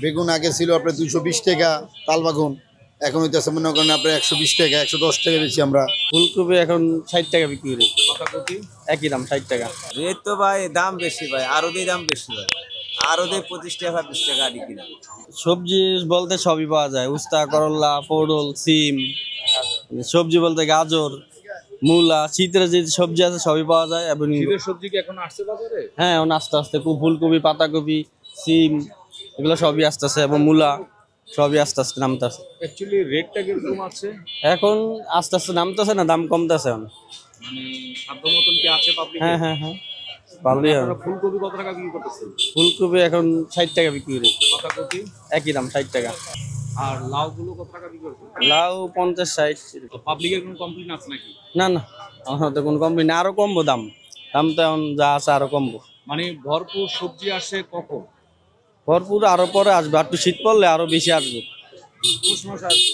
বেগুন আগে ছিল আপনার 220 টাকা তাল বাগুন, এখন হইতেছে মনে করেন আপনার 120 টাকা 110 টাকা বেশি আমরা। ফুলকপি এখন 60 টাকা বিক্রি করি। বাঁধাকপি একই দাম 60 টাকা। রেট তো ভাই দাম বেশি ভাই, আরো দিয়ে দাম বেশি ভাই, আরো দিয়ে 25 টাকা 20 টাকা আদি কিনা। সবজি বলতে সবই পাওয়া যায়, উস্তা, করলা, পটল, সিম। সবজি বলতে গাজর, মূলা, শীতের যে সবজি আছে সবই পাওয়া যায়। এবং শীতের সবজি কি এখন আসছে বাজারে? হ্যাঁ, এখন আস্তে আস্তে ফুলকপি, পাতাকপি, সিম এগুলো সবই আসতেছে, এবং মূলা সবই আস্তে আস্তে নামতেছে। অ্যাকচুয়ালি রেটটা কিরকম আছে এখন আস্তে আস্তে নামতেছে না, দাম কমতেছে এখন। মানে সাধ্য মতন কি আছে পাবলিক? হ্যাঁ হ্যাঁ হ্যাঁ, পারলেই হবে। আপনারা ফুলকপি কত টাকা বিক্রি করতেছেন? ফুলকপি এখন 60 টাকা বিক্রি করি। বাঁধাকপি একই দাম 60 টাকা। আর লাউ গুলো কত টাকা বিক্রি করতেন? লাউ 50-60। পাবলিকের কোনো কমপ্লেইন আছে নাকি? না না, আমার তো কোনো কমবে না, আরো কমবো দাম। দাম তো এখন যা আছে আরো কমবো। মানে ভরপুর সবজি আসে কখন? ভরপুর আরো পরে আসবে, একটু শীত পড়লে আরো বেশি আসবে। পৌষ মাস আসবে।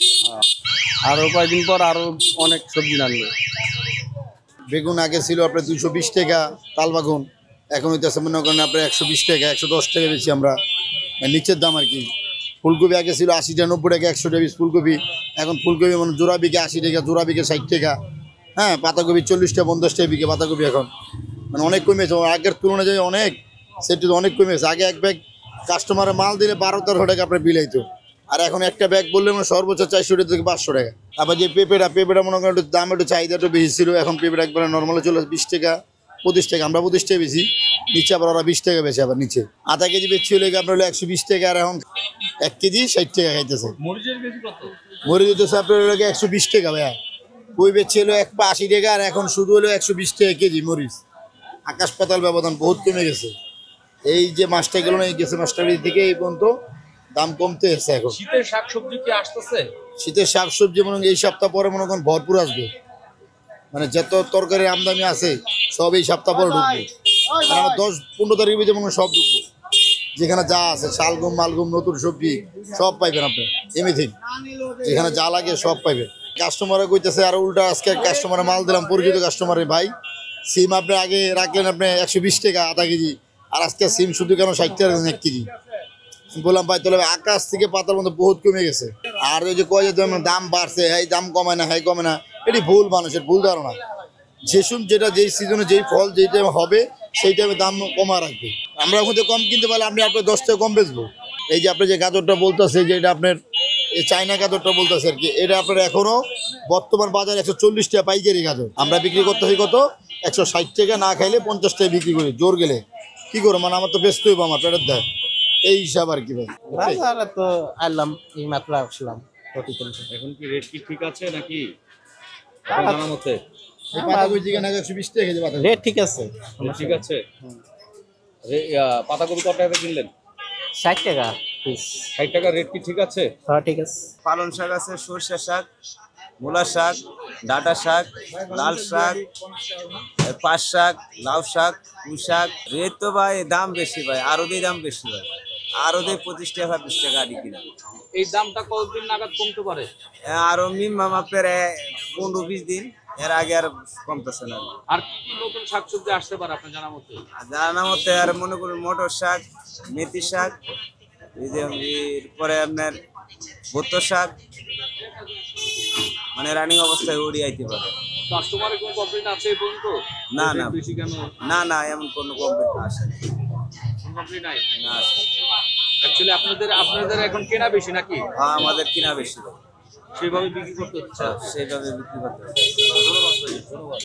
আরো কয়েকদিন পর আরো অনেক সবজি আনবে। বেগুন আগে ছিল আপনার 220 টাকা তাল বাগুন, এখন হইতেছে মনে করেন আপনার 120 টাকা 110 টাকা বেশি আমরা, নিচের দাম আর কি। ফুলকপি আগে ছিল 80 টাকা 90 টাকা 100 টাকা ফুলকপি, এখন ফুলকপি মানে জোড়া বিকে 80 টাকা, জোড়া বিকে 60 টাকা। হ্যাঁ, পাতাকপি 40 টাকা 50 টাকা বিকে পাতাকপি, এখন মানে অনেক কমেছে, আগের তুলনায় যায় অনেক, সেটি তো অনেক কমেছে। আগে এক ব্যাগ কাস্টমারে মাল দিলে 12-13 টাকা আপনার বিল আইতো, আর এখন একটা ব্যাগ বললে মানে সর্বোচ্চ 400 টাকা থেকে 500 টাকা। আবার যে পেঁপেটা মনে করেন একটু দাম, একটু চাহিদা একটু বেশি ছিল, এখন পেঁপেটা একবারে নর্মালে চলে 20 টাকা 25 টাকা, আমরা 25 টাকা বেশি, নিচে আবার ওরা 20 টাকা বেশি। আবার নিচে আধা কেজি বেশি হলে আপনার হলো 120 টাকা, আর এখন 1 কেজি 60 টাকা খাইতেছে। মরিচের কেজি কত? মরিচ হইতেছে আপনার হলো 120 টাকা ভাইয়া, ওই বেচছে হলো 180 টাকা, আর এখন শুধু হলো 120 টাকা কেজি মরিচ। আকাশ পাতাল ব্যবধান, বহুত কমে গেছে। এই যে মাসটা গেল না, এই গেছে মাসটার দিকে এই পর্যন্ত দাম কমতে এসেছে। এখন শীতের শাকসবজি কি আসতেছে? শীতের শাকসবজি মনে হয় এই সপ্তাহ পরে মনে করেন ভরপুর আসবে, মানে যত তরকারির আমদানি আছে সব এই সপ্তাহ পরে ঢুকবে। আর আমার 10-15 তারিখের ভিতরে মনে হয় সব ঢুকবে, যেখানে যা আছে শালগম মালগম নতুন সবজি সব পাইবেন আপনি, এমনিথিং যেখানে যা লাগে সব পাইবেন। কাস্টমারে কইতেছে আর উল্টা, আজকে কাস্টমারে মাল দিলাম, পরিচিত কাস্টমারে, ভাই সিম আপনি আগে রাখলেন আপনি 120 টাকা আধা কেজি, আর আজকে সিম শুধু কেন 60 টাকা 1 কেজি। বললাম ভাই তাহলে আকাশ থেকে পাতার মধ্যে বহুত কমে গেছে। আর ওই যে কয় যে দাম বাড়ছে, হ্যাঁ দাম কমে না, হ্যাঁ কমে না, এটি ভুল, মানুষের ভুল ধারণা। যেটা যেই সিজনে যেই ফল যেই টাইমে হবে সেই টাইমে দাম কমা রাখবে। আমরা ওখান থেকে কম কিনতে পারলে আপনি আপনার 10 টাকা কম বেচবো। এই যে আপনি যে গাজরটা বলতেছে, যে এটা আপনার এই চাইনা গাজরটা বলতেছে আর কি, এটা আপনার এখনো বর্তমান বাজারে 140 টাকা পাইকারি গাজর, আমরা বিক্রি করতেছি কত 160 টাকা, না খাইলে 50 টাকা বিক্রি করি, জোর গেলে কি করো, মানে আমার তো ব্যস্ত হইব, আমার পেটের দেয়, এই হিসাব আর কি ভাই। বাজারে তো আইলাম, এই মাত্র আসলাম। এখন কি রেট কি ঠিক আছে নাকি আপনার জানার মতে? এই পাতাকপি চিকেন 120 টাকা কেজি পাতাকপি। রেট ঠিক আছে, ঠিক আছে। পাতাকপি কত টাকা কিনলেন? 60 টাকা পিস। 60 টাকা রেট কি ঠিক আছে? হ্যাঁ ঠিক আছে। পালং শাক আছে, সরষে শাক, মূলা শাক, ডাঁটা শাক, লাল শাক, পাট শাক, লাউ শাক, পুঁই শাক। রেট তো ভাই দাম বেশি ভাই, আরো দিয়ে দাম বেশি ভাই, আরো দিয়ে 25 টাকা 20 টাকা আদি কিনা। এই দামটা কতদিন নাগাদ কমতে পারে? আরো মিনিমাম আপনার 15-20 দিন, এর আগে আর কমতেছে না। আর কি কি নতুন শাকসবজি আসতে পারে আপনার জানার মতে? আর জানার মতে আর মনে করুন মটর শাক, মেথি শাক, এই যে এরপরে আপনার ভুট্টো শাক, মানে রানিং অবস্থায় ওড়ি আইতে পারে। কাস্টমারের কোনো কমপ্লেইন আছে এই পর্যন্ত? না না বেশি কেন? না এমন কোনো কমপ্লেইন আসেনি, কোনো কমপ্লেইন নাই? না আসে। অ্যাকচুয়ালি আপনাদের এখন কেনা বেশি নাকি? হ্যাঁ, আমাদের কিনা বেশি, সেইভাবে বিক্রি করতে হচ্ছে। সেইভাবে বিক্রি করতে হবে। ধন্যবাদ ভাই, ধন্যবাদ।